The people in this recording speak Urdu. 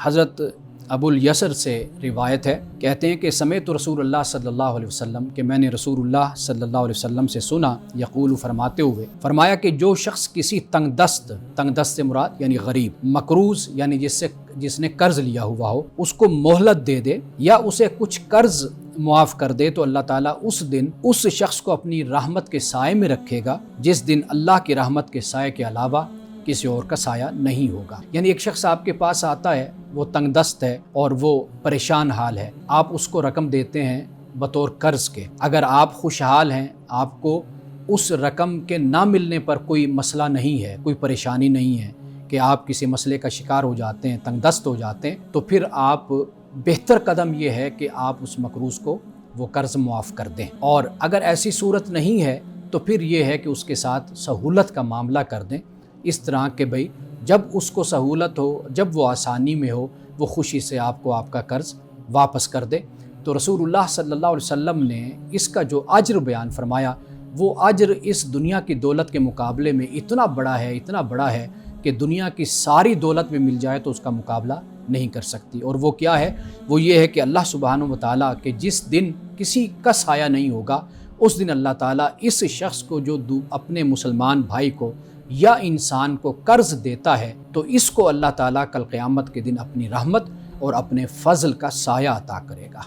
حضرت ابو الیسر سے روایت ہے، کہتے ہیں کہ سمعت رسول اللہ صلی اللہ علیہ وسلم، کہ میں نے رسول اللہ صلی اللہ علیہ وسلم سے سنا، یقول فرماتے ہوئے، فرمایا کہ جو شخص کسی تنگ دست سے مراد یعنی غریب، مقروض یعنی جس نے قرض لیا ہوا ہو، اس کو مہلت دے دے یا اسے کچھ قرض معاف کر دے، تو اللہ تعالیٰ اس دن اس شخص کو اپنی رحمت کے سائے میں رکھے گا، جس دن اللہ کی رحمت کے سائے کے علاوہ کسی اور کا سایہ نہیں ہوگا۔ یعنی ایک شخص آپ کے پاس آتا ہے، وہ تنگ دست ہے اور وہ پریشان حال ہے، آپ اس کو رقم دیتے ہیں بطور قرض کے، اگر آپ خوشحال ہیں، آپ کو اس رقم کے نہ ملنے پر کوئی مسئلہ نہیں ہے، کوئی پریشانی نہیں ہے کہ آپ کسی مسئلے کا شکار ہو جاتے ہیں، تنگ دست ہو جاتے ہیں، تو پھر آپ بہتر قدم یہ ہے کہ آپ اس مقروض کو وہ قرض معاف کر دیں، اور اگر ایسی صورت نہیں ہے تو پھر یہ ہے کہ اس کے ساتھ سہولت کا معاملہ کر دیں، اس طرح کہ بھئی جب اس کو سہولت ہو، جب وہ آسانی میں ہو، وہ خوشی سے آپ کو آپ کا قرض واپس کر دے۔ تو رسول اللہ صلی اللہ علیہ وسلم نے اس کا جو اجر بیان فرمایا، وہ اجر اس دنیا کی دولت کے مقابلے میں اتنا بڑا ہے کہ دنیا کی ساری دولت میں مل جائے تو اس کا مقابلہ نہیں کر سکتی۔ اور وہ کیا ہے؟ وہ یہ ہے کہ اللہ سبحانہ و تعالیٰ کہ جس دن کسی کا سایہ نہیں ہوگا، اس دن اللہ تعالیٰ اس شخص کو جو اپنے مسلمان بھائی کو یا انسان کو قرض دیتا ہے، تو اس کو اللہ تعالیٰ کل قیامت کے دن اپنی رحمت اور اپنے فضل کا سایہ عطا کرے گا۔